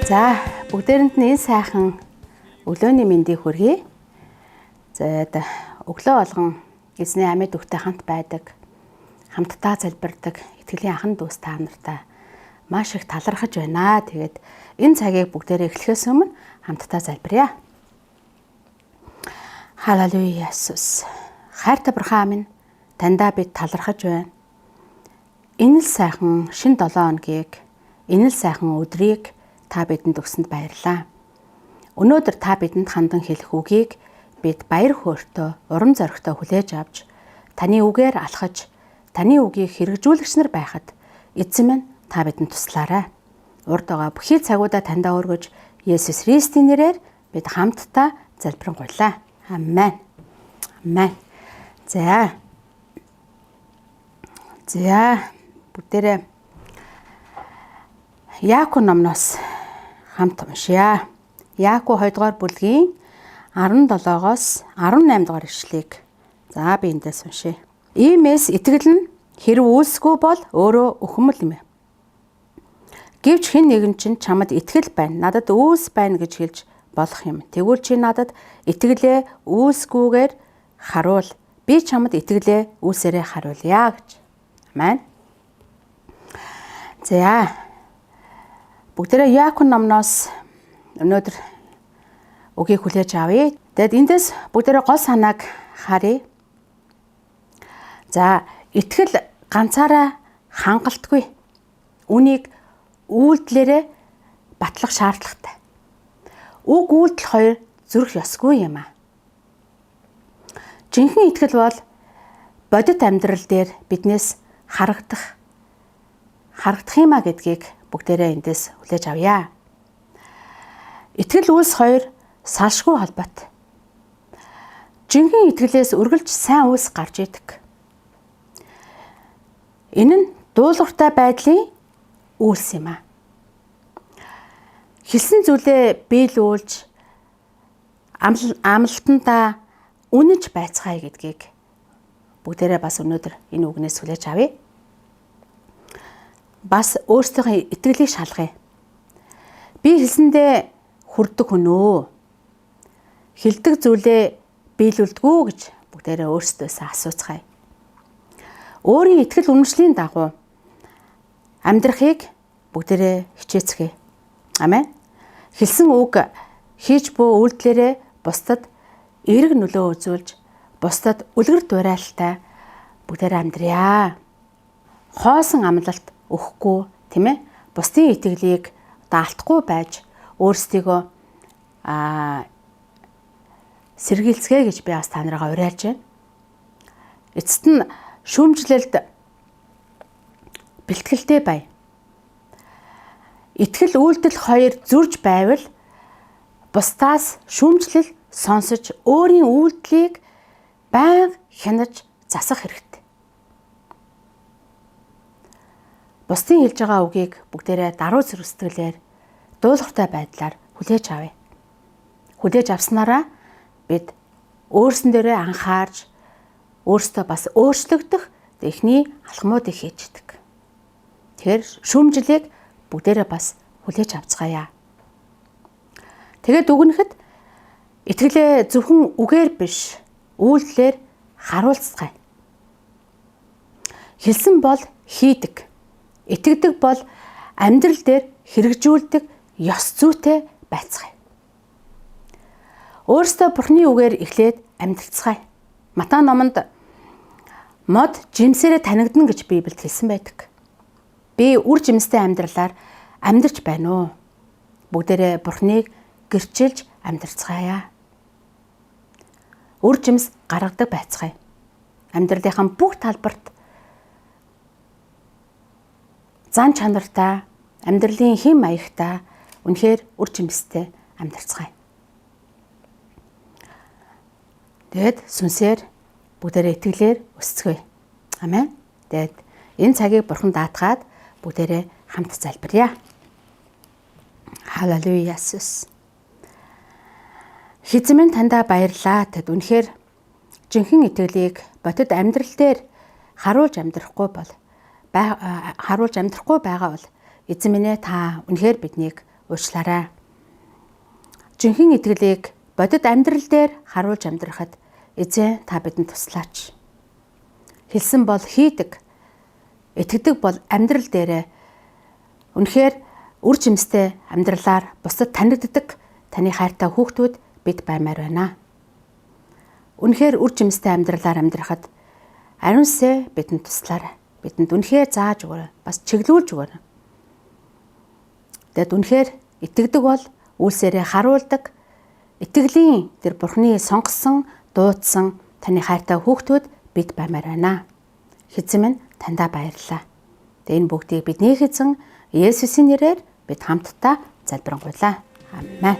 За бүгдээрэнд нь энэ сайхан өглөөний мэндийг хүргэе. За өглөө болгон эзний амьд өгтэй хамт байдаг, хамтдаа залбирдаг итгэлийн ахан дүүс та нартай маш их талархаж байна. Тэгээд энэ цагийг бүгдээрээ эхлэхээс өмнө хамтдаа залбирая. Халелуя Иесус. Хайртай бурхан минь, таньдаа бид талархаж байна. Энэ л сайхан шин 7 хоногийг, энэ л сайхан өдрийг та бидэнд өгсөнд баярлалаа. Өнөөдөр та бидэнд хандан хэлэх үгийг бид баяр хөөртэй, урам зоригтой хүлээж авч, таны үгээр алхаж, таны үгийг хэрэгжүүлэгч нар байхад эзэн минь та бидэнд туслаарай. Урд байгаа бүхий цагуудаа таньдаа өргөж, Есүс Христийн нэрээр бид хамтдаа залбирanгуйлаа. Амен. Амен. За бүгдээрээ Яаков номноос хамт уншъя. Яаков 2 дугаар бүлгийн 17-оос 18 дугаар ишлэгийг за би эндээс уншъя. Иймээс итгэл нь хэрв үйлсгүй бол өөрөө өхмөл юм. Гэвч хэн нэгэн чинь чамд итгэл байна, надад үйлс байна гэж хэлж болох юм. Тэгвэл чи надад итгэлээ үйлсгүйгээр харуул. Би чамд итгэлээ үйлсээрээ харуулъя гэж. Амен. За бүгдээрээ Яаков номноос өнөөдөр үгийг хүлээж авъя. Тэгэд эндээс бүгдээрээ гол санааг харъя. За итгэл ганцаараа хангалтгүй. Үнийг үйлдэлээрээ батлах шаардлагатай. Үг үйлдэл хоёр зүрх ёсгүй юм аа. Жинхэнэ итгэл бол бодит амьдрал дээр биднээс харагдах юм а гэдгийг бүгдээрээ эндээс хүлээж авъя. Итгэл үйлс хоёр салшгүй холбоотой. Жинхэнэ итгэлээс үргэлж сайн үйлс гарч идэг. Энэ нь дуулууртай байдлын үйлс юм а. Хэлсэн зүйлээ биелүүлж амлалтандаа үнэнч байцгаая гэдгийг бүгдээрээ бас өнөөдөр энэ үгнээс хүлээж авъя. Бас өөрсдийнхөө итгэлийг шалгая. Би хэлсэндээ хүрдэг хүн өө. Хэлдэг зүйлээ биелүүлдэггүй гэж бүгдээрээ өөрсдөөсөө асууцгаая. Өөрийн итгэл үнэмшлийн дагуу амьдрахыг бүгдээрээ хичээцгээе. Амен. Хэлсэн үг хийж буй үйлдэлээрээ бусдад эерэг нөлөө үзүүлж, бусдад үлгэр дуурайлалтай бүгдээрээ амьдрья. Хоосон амлалт өгөхгүй, тийм ээ? Бусдын итгэлийг даалтахгүй байж өөрсдийгөө сэргийлцгээе гэж би бас та нарыгаа уриалж байна. Эцэст нь шүүмжлэлд бэлтгэлтэй бай. Итгэл үйлдэл хоёр зурж байвал бусдаас шүүмжлэл сонсож өөрийн үйлдэлийг байнга хянаж засах хэрэгтэй. Бусдын хэлж байгаа үгийг бүгдээрээ даруй зэрэгсгэлээр дуулууртай байдлаар хүлээж авъя. Хүлээж авснараа бид өөрсөндөө анхаарж өөрсдөө бас өөрчлөгдөх техний алхмуудыг хийждэг. Тэгэхээр шүүмжлэлийг бүгдээрээ бас хүлээж авцгаая. Тэгээд үгнэхэд итгэлээ зөвхөн үгээр биш, үйлдэлээр харуулцгаая. Хэлсэн бол хийдэг. Итгэдэг бол амьдрал дээр хэрэгжүүлдэг ёс зүйтэй байцгаая. Өөрсдөө Бурхны үгээр эхлээд амьдралцгаая. Матай номонд мод жимсээрээ танигдана гэж Библиэд хэлсэн байдаг. Би үр жимстэй амьдралаар амьдарч байна уу? Бүгдээрээ Бурхныг гэрчилж амьдрцгаая. Үр жимс гаргадаг байцгаая. Амьдралынхаа бүх талбарт зан чанартай, амьдралын хэм маягтай, үнэхээр үр жимстэй амьдарцгаая. Тэгэд сүнсээр бүгдээрээ итгэлээр өсцгөөе. Амен. Тэгэд энэ цагийг Бурхан даатгаад бүгдээрээ хамт залбирая. Халелуя Иесус. Эзэн минь таньдаа баярлалаа. Тэд үнэхээр жинхэнэ итгэлийг бодит амьдрал дээр харуулж амьдрахгүй байгаа бол эзэн минь та үнэхээр биднийг уучлаарай. Жинхэнэ итгэлийг бодит амьдрал дээр харуулж амьдрахад эзэн та бидэнд туслаач. Хэлсэн бол хийдэг. Итгэдэг бол амьдрал дээрээ үнэхээр үр жимстэй амьдралаар бусдад танигддаг таны хайртай хүүхдүүд бид баймаар байна. Үнэхээр үр жимстэй амьдралаар амьдрахад ариунсээ бидэнд туслаарай. Бидэнд үнэхээр зааж өгөөрэй. Бас чиглүүлж өгөөрэй. Тэгэд үнэхээр итгэдэг бол үйлсээрээ харуулдаг. Итгэлийн тэр Бурхны сонгосон, дуудсан таны хайртай хүүхдүүд бид баймаар байна. Эзэн минь таньда баярлалаа. Тэгээ энэ бүгдийг бидний эзэн Есүсийн нэрээр бид хамтдаа залбирanгуйлаа. Амен.